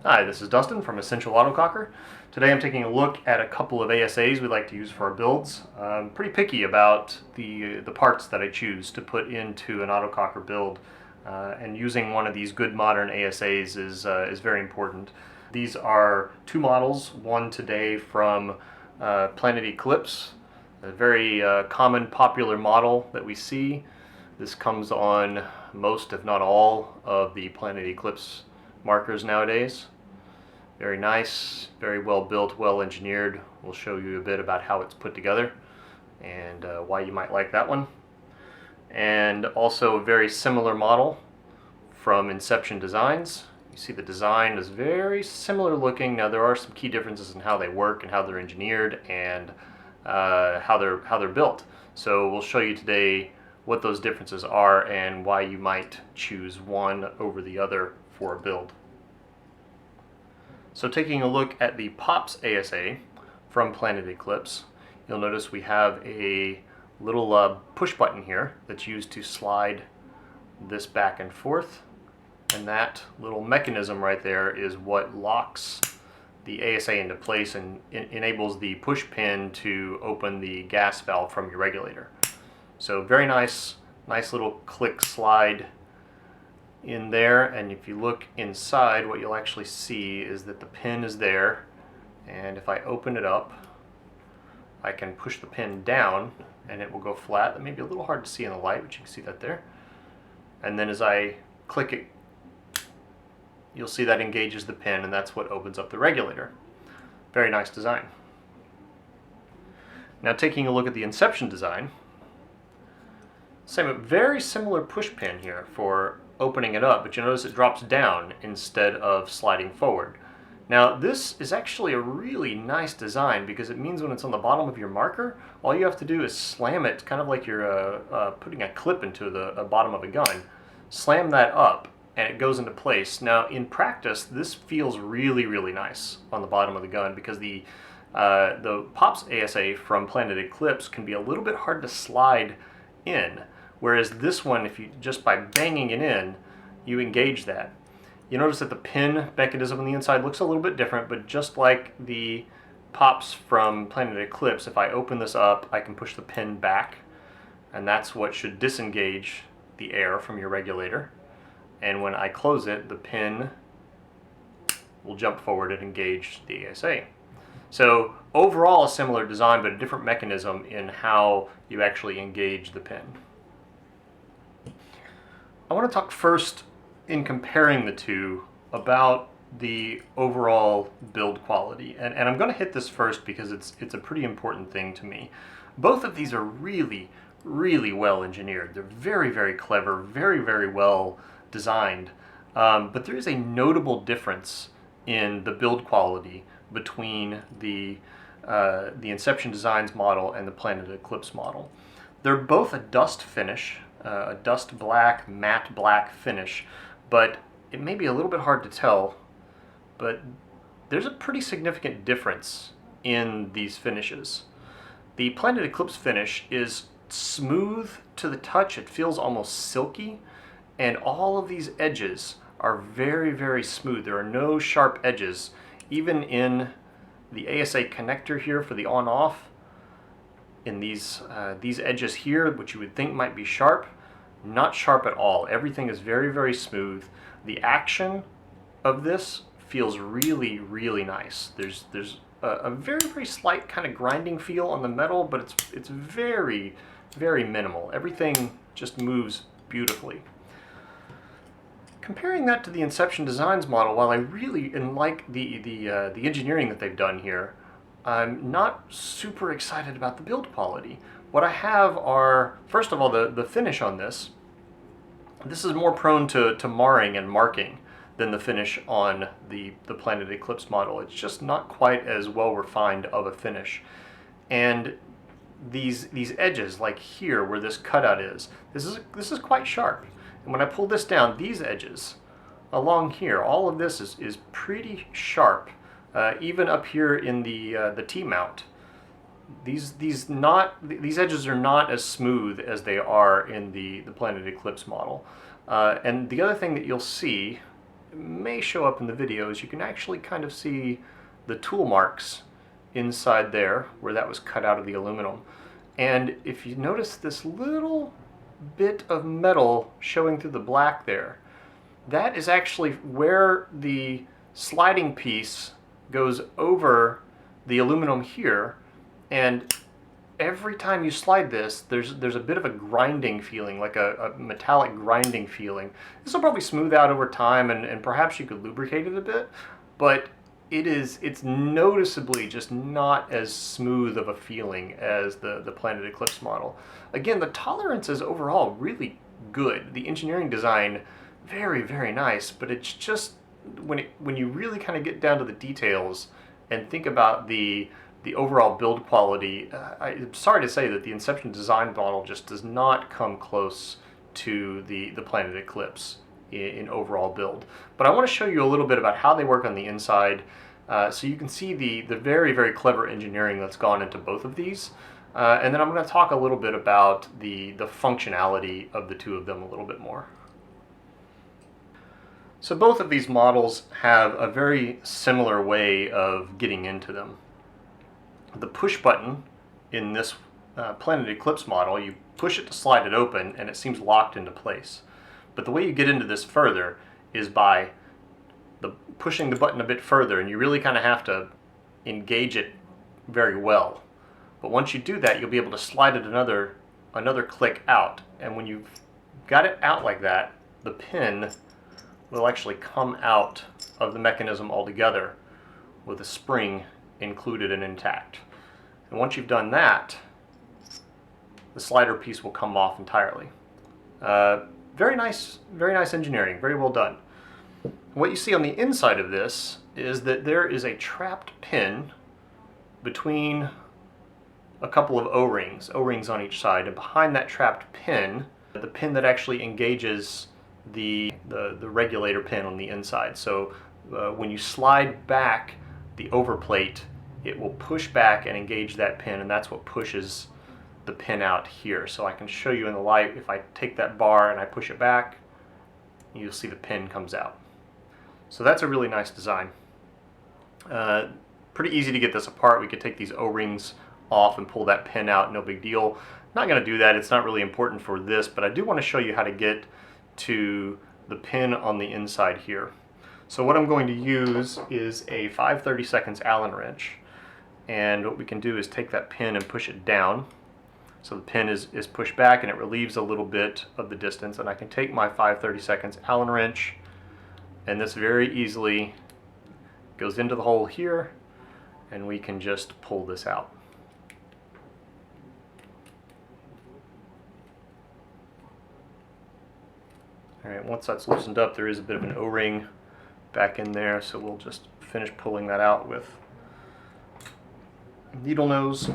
Hi, this is Dustin from Essential Autococker. Today I'm taking a look at a couple of ASAs we like to use for our builds. I'm pretty picky about the parts that I choose to put into an autococker build, and using one of these good modern ASAs is very important. These are two models, one today from Planet Eclipse, a very common popular model that we see. This comes on most, if not all, of the Planet Eclipse markers nowadays. Very nice, very well built, well engineered. We'll show you a bit about how it's put together and why you might like that one. And also a very similar model from Inception Designs. You see the design is very similar looking. Now there are some key differences in how they work and how they're engineered and how they're built. So we'll show you today what those differences are and why you might choose one over the other for a build. So taking a look at the Pops ASA from Planet Eclipse, you'll notice we have a little push button here that's used to slide this back and forth, and that little mechanism right there is what locks the ASA into place and enables the push pin to open the gas valve from your regulator. So very nice little click slide in there, and if you look inside, what you'll actually see is that the pin is there, and if I open it up I can push the pin down and it will go flat. That may be a little hard to see in the light, but you can see that there. And then as I click it, you'll see that engages the pin, and that's what opens up the regulator. Very nice design. Now taking a look at the Inception design, very similar push pin here for opening it up, but you notice it drops down instead of sliding forward. Now this is actually a really nice design because it means when it's on the bottom of your marker, all you have to do is slam it, kind of like you're putting a clip into the bottom of a gun. Slam that up and it goes into place. Now in practice this feels really nice on the bottom of the gun because the Pops ASA from Planet Eclipse can be a little bit hard to slide in. Whereas this one, if you just by banging it in, you engage that. You notice that the pin mechanism on the inside looks a little bit different, but just like the Pops from Planet Eclipse, if I open this up, I can push the pin back, and that's what should disengage the air from your regulator. And when I close it, the pin will jump forward and engage the ASA. So overall a similar design, but a different mechanism in how you actually engage the pin. I want to talk first, in comparing the two, about the overall build quality. And I'm going to hit this first because it's a pretty important thing to me. Both of these are really well engineered. They're very clever, very well designed. But there is a notable difference in the build quality between the Inception Designs model and the Planet Eclipse model. They're both a dust finish, a dust black, matte black finish, but it may be a little bit hard to tell, but there's a pretty significant difference in these finishes. The Planet Eclipse finish is smooth to the touch. It feels almost silky, and all of these edges are very smooth. There are no sharp edges. Even in the ASA connector here for the on-off, in these edges here, which you would think might be sharp, not sharp at all. Everything is very smooth. The action of this feels really nice. There's a very slight kind of grinding feel on the metal, but it's very minimal. Everything just moves beautifully. Comparing that to the Inception Designs model, while I really like the engineering that they've done here, I'm not super excited about the build quality. What I have are, first of all, the finish on this. This is more prone to marring and marking than the finish on the Planet Eclipse model. It's just not quite as well refined of a finish. And these edges, like here where this cutout is, this is quite sharp. And when I pull this down, these edges along here, all of this is pretty sharp. Even up here in the T-mount, these edges are not as smooth as they are in the Planet Eclipse model. And the other thing that you'll see may show up in the videos, you can actually kind of see the tool marks inside there where that was cut out of the aluminum. And if you notice this little bit of metal showing through the black there, that is actually where the sliding piece goes over the aluminum here, and every time you slide this, there's a bit of a grinding feeling, like a metallic grinding feeling. This will probably smooth out over time, and perhaps you could lubricate it a bit, but it's noticeably just not as smooth of a feeling as the Planet Eclipse model. Again, the tolerance is overall really good. The engineering design, very, very nice, but it's just, when you really kind of get down to the details and think about the overall build quality, I'm sorry to say that the Inception Design model just does not come close to the Planet Eclipse in overall build. But I want to show you a little bit about how they work on the inside, so you can see the very, very clever engineering that's gone into both of these. And then I'm going to talk a little bit about the functionality of the two of them a little bit more. So both of these models have a very similar way of getting into them. The push button in this Planet Eclipse model, you push it to slide it open and it seems locked into place. But the way you get into this further is by pushing the button a bit further, and you really kind of have to engage it very well. But once you do that, you'll be able to slide it another click out, and when you've got it out like that, the pin will actually come out of the mechanism altogether with a spring included and intact. And once you've done that, the slider piece will come off entirely. Very nice engineering, very well done. What you see on the inside of this is that there is a trapped pin between a couple of O-rings on each side, and behind that trapped pin, the pin that actually engages the regulator pin on the inside. So when you slide back the overplate, it will push back and engage that pin, and that's what pushes the pin out here. So I can show you in the light, if I take that bar and I push it back, you'll see the pin comes out. So that's a really nice design. Pretty easy to get this apart. We could take these O-rings off and pull that pin out, no big deal. Not going to do that, it's not really important for this, but I do want to show you how to get to the pin on the inside here. So what I'm going to use is a 5/32 Allen wrench, and what we can do is take that pin and push it down. So the pin is pushed back and it relieves a little bit of the distance, and I can take my 5/32 Allen wrench, and this very easily goes into the hole here, and we can just pull this out. Alright, once that's loosened up, there is a bit of an O-ring back in there, so we'll just finish pulling that out with needle nose.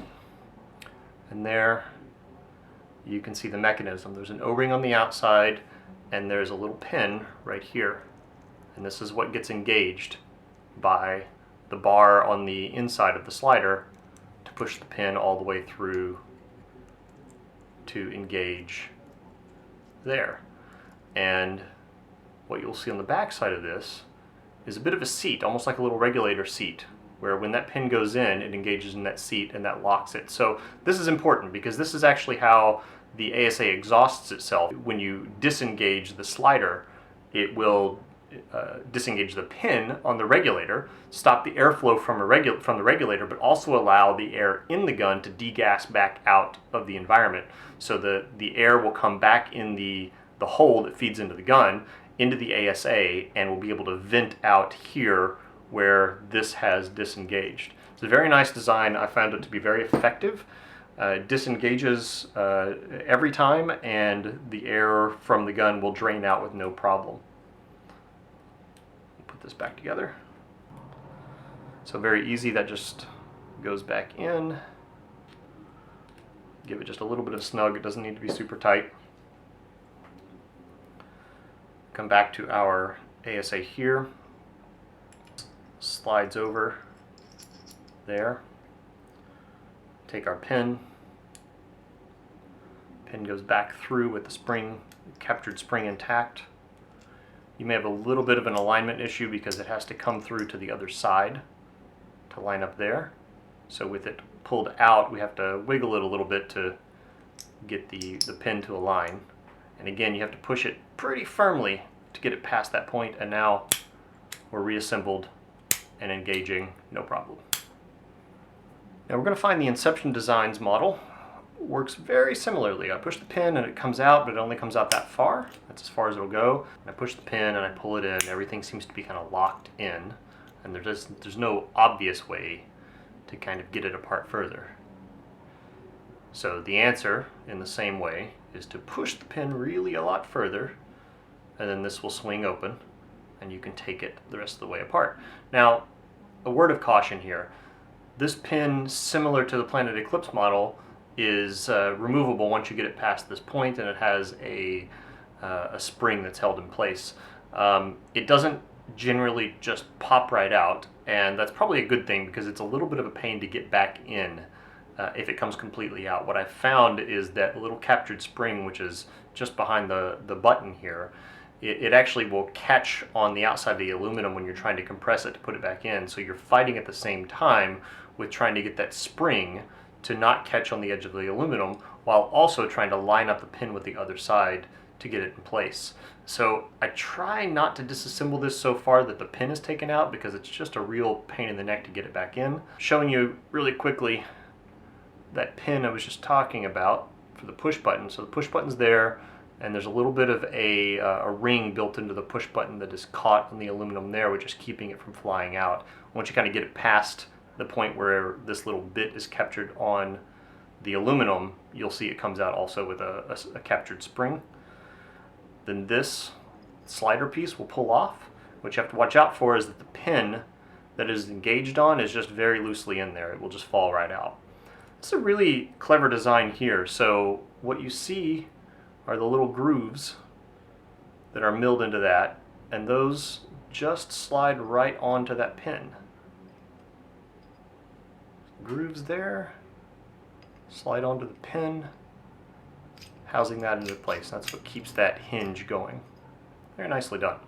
And there you can see the mechanism. There's an O-ring on the outside, and there's a little pin right here. And this is what gets engaged by the bar on the inside of the slider to push the pin all the way through to engage there. And what you'll see on the back side of this is a bit of a seat, almost like a little regulator seat, where when that pin goes in, it engages in that seat and that locks it. So this is important because this is actually how the ASA exhausts itself. When you disengage the slider, it will disengage the pin on the regulator, stop the airflow from the regulator, but also allow the air in the gun to degas back out of the environment. So the air will come back in the hole that feeds into the gun, into the ASA, and will be able to vent out here where this has disengaged. It's a very nice design. I found it to be very effective. Disengages every time, and the air from the gun will drain out with no problem. Put this back together. So very easy, that just goes back in. Give it just a little bit of snug, it doesn't need to be super tight. Come back to our ASA here, slides over there, take our pin goes back through with the spring, captured spring intact. You may have a little bit of an alignment issue because it has to come through to the other side to line up there. So with it pulled out, we have to wiggle it a little bit to get the pin to align. And again, you have to push it pretty firmly to get it past that point, and now we're reassembled and engaging, no problem. Now we're going to find the Inception Designs model. Works very similarly. I push the pin and it comes out, but it only comes out that far. That's as far as it'll go. I push the pin and I pull it in. Everything seems to be kind of locked in, and there's no obvious way to kind of get it apart further. So the answer, in the same way, is to push the pin really a lot further, and then this will swing open, and you can take it the rest of the way apart. Now, a word of caution here. This pin, similar to the Planet Eclipse model, is removable once you get it past this point, and it has a spring that's held in place. It doesn't generally just pop right out, and that's probably a good thing because it's a little bit of a pain to get back in if it comes completely out. What I've found is that the little captured spring, which is just behind the button here, it actually will catch on the outside of the aluminum when you're trying to compress it to put it back in. So you're fighting at the same time with trying to get that spring to not catch on the edge of the aluminum while also trying to line up the pin with the other side to get it in place. So I try not to disassemble this so far that the pin is taken out because it's just a real pain in the neck to get it back in. Showing you really quickly that pin I was just talking about for the push button. So the push button's there, and there's a little bit of a ring built into the push button that is caught on the aluminum there, which is keeping it from flying out. Once you kind of get it past the point where this little bit is captured on the aluminum, you'll see it comes out also with a captured spring. Then this slider piece will pull off. What you have to watch out for is that the pin that is engaged on is just very loosely in there. It will just fall right out. It's a really clever design here. So what you see are the little grooves that are milled into that, and those just slide right onto that pin. Grooves there, slide onto the pin, housing that into place. That's what keeps that hinge going. Very nicely done.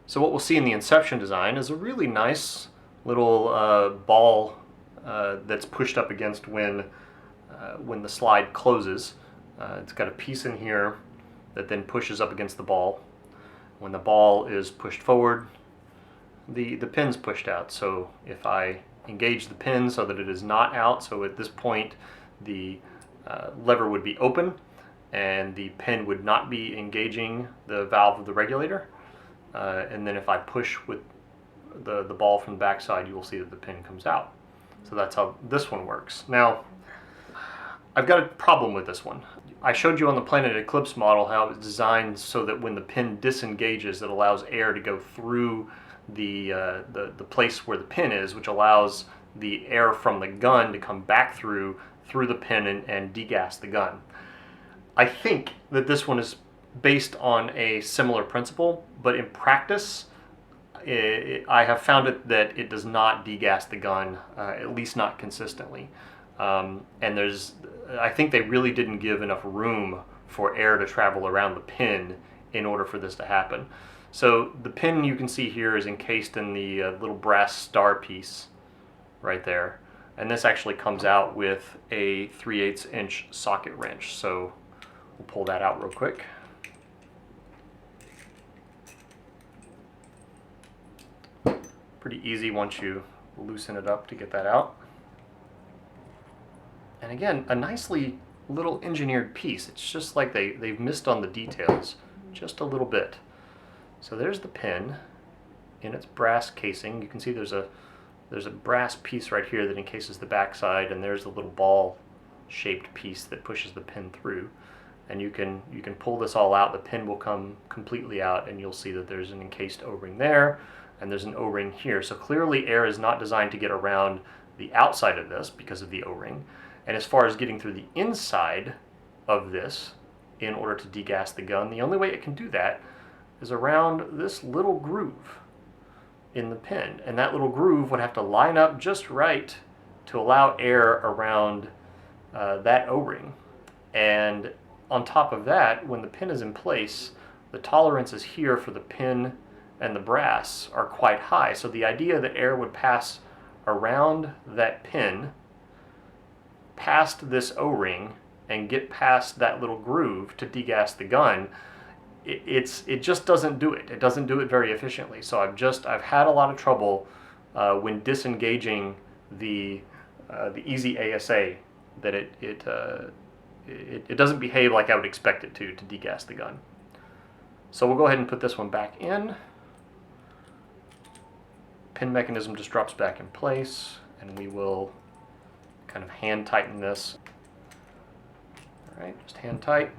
So what we'll see in the Inception design is a really nice little ball that's pushed up against when the slide closes. It's got a piece in here that then pushes up against the ball. When the ball is pushed forward, the pin's pushed out. So if I engage the pin so that it is not out, so at this point the lever would be open and the pin would not be engaging the valve of the regulator. And then if I push with the ball from the backside, you will see that the pin comes out. So that's how this one works. Now, I've got a problem with this one. I showed you on the Planet Eclipse model how it's designed so that when the pin disengages, it allows air to go through the place where the pin is, which allows the air from the gun to come back through the pin and degas the gun. I think that this one is based on a similar principle, but in practice, I have found that it does not degas the gun, at least not consistently. And I think they really didn't give enough room for air to travel around the pin in order for this to happen. So the pin you can see here is encased in the little brass star piece right there. And this actually comes out with a 3/8 inch socket wrench. So we'll pull that out real quick. Pretty easy once you loosen it up to get that out. And again, a nicely little engineered piece. It's just like they've missed on the details just a little bit. So there's the pin in its brass casing. You can see there's a brass piece right here that encases the backside, and there's the little ball shaped piece that pushes the pin through. And you can pull this all out. The pin will come completely out, and you'll see that there's an encased O-ring there, and there's an O-ring here. So clearly air is not designed to get around the outside of this because of the O-ring. And as far as getting through the inside of this in order to degas the gun, the only way it can do that is around this little groove in the pin. And that little groove would have to line up just right to allow air around that O-ring. And on top of that, when the pin is in place, the tolerances here for the pin and the brass are quite high. So the idea that air would pass around that pin, past this O-ring, and get past that little groove to degas the gun, it just doesn't do it. It doesn't do it very efficiently. So I've had a lot of trouble when disengaging the EZ ASA, that it doesn't behave like I would expect it to degas the gun. So we'll go ahead and put this one back in. Pin mechanism just drops back in place, and we will kind of hand tighten this. All right, just hand tight.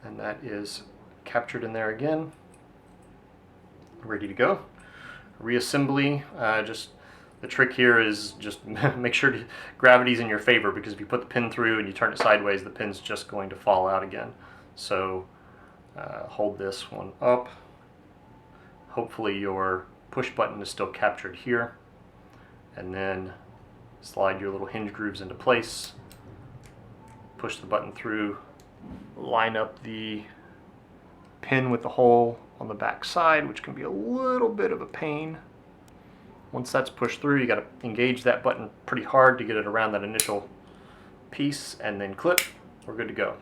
And that is captured in there again. Ready to go. Reassembly, just the trick here is just make sure gravity's in your favor, because if you put the pin through and you turn it sideways, the pin's just going to fall out again. So hold this one up. Hopefully your push button is still captured here, and then slide your little hinge grooves into place. Push the button through, line up the pin with the hole on the back side, which can be a little bit of a pain. Once that's pushed through, you got to engage that button pretty hard to get it around that initial piece, and then clip. We're good to go.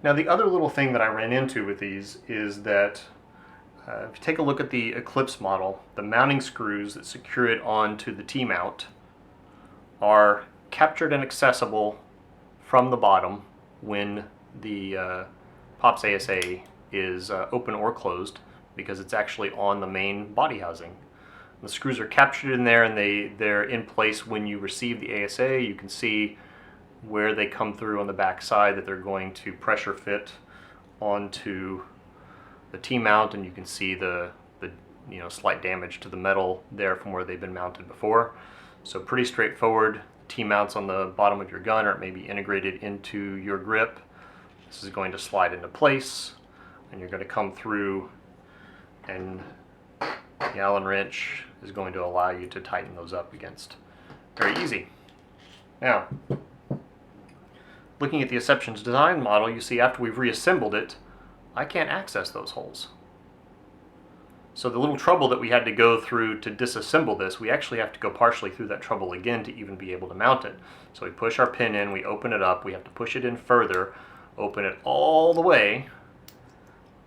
Now the other little thing that I ran into with these is that if you take a look at the Eclipse model, the mounting screws that secure it onto the T-mount are captured and accessible from the bottom when the Pops ASA is open or closed, because it's actually on the main body housing. The screws are captured in there, and they're in place when you receive the ASA. You can see where they come through on the back side, that they're going to pressure fit onto the T-mount, and you can see the slight damage to the metal there from where they've been mounted before. So pretty straightforward. T-mounts on the bottom of your gun are maybe integrated into your grip. This is going to slide into place, and you're going to come through, and the Allen wrench is going to allow you to tighten those up against. Very easy. Now, looking at the Inception Design model, you see after we've reassembled it, I can't access those holes. So the little trouble that we had to go through to disassemble this, we actually have to go partially through that trouble again to even be able to mount it. So we push our pin in, we open it up, we have to push it in further, open it all the way,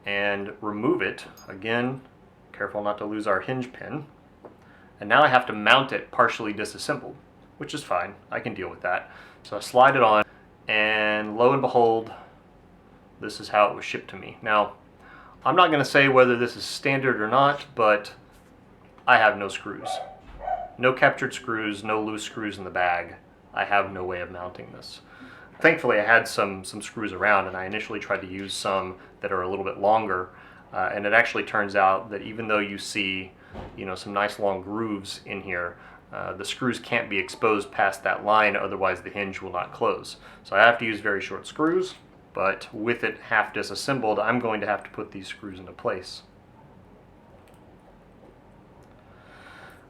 and remove it. Again, careful not to lose our hinge pin. And now I have to mount it partially disassembled, which is fine. I can deal with that. So I slide it on, and lo and behold, this is how it was shipped to me. Now, I'm not going to say whether this is standard or not, but I have no screws. No captured screws, no loose screws in the bag. I have no way of mounting this. Thankfully, I had some screws around, and I initially tried to use some that are a little bit longer, and it actually turns out that even though you see, some nice long grooves in here, the screws can't be exposed past that line, otherwise the hinge will not close. So I have to use very short screws, but with it half disassembled, I'm going to have to put these screws into place.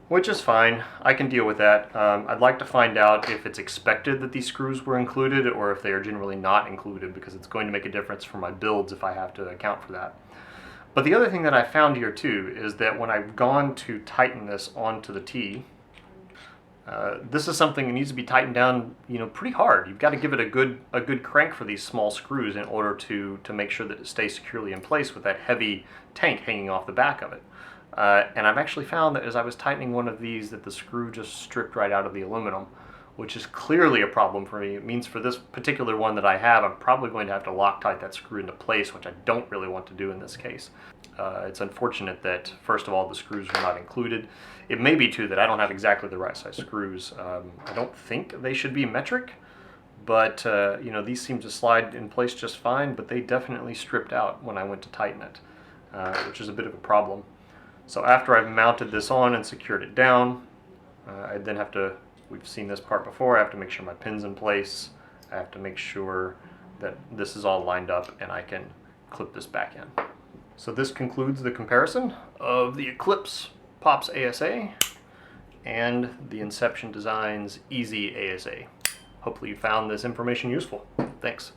Which is fine. I can deal with that. I'd like to find out if it's expected that these screws were included, or if they are generally not included, because it's going to make a difference for my builds if I have to account for that. But the other thing that I found here too is that when I've gone to tighten this onto the T, this is something that needs to be tightened down, pretty hard. You've got to give it a good crank for these small screws in order to make sure that it stays securely in place with that heavy tank hanging off the back of it. And I've actually found that as I was tightening one of these, that the screw just stripped right out of the aluminum, which is clearly a problem for me. It means for this particular one that I have, I'm probably going to have to Loctite that screw into place, which I don't really want to do in this case. It's unfortunate that, first of all, the screws were not included. It may be, too, that I don't have exactly the right size screws. I don't think they should be metric, but, these seem to slide in place just fine, but they definitely stripped out when I went to tighten it, which is a bit of a problem. So after I've mounted this on and secured it down, I then have to, we've seen this part before, I have to make sure my pin's in place. I have to make sure that this is all lined up and I can clip this back in. So this concludes the comparison of the Eclipse Pops ASA and the Inception Designs EZ ASA. Hopefully you found this information useful. Thanks.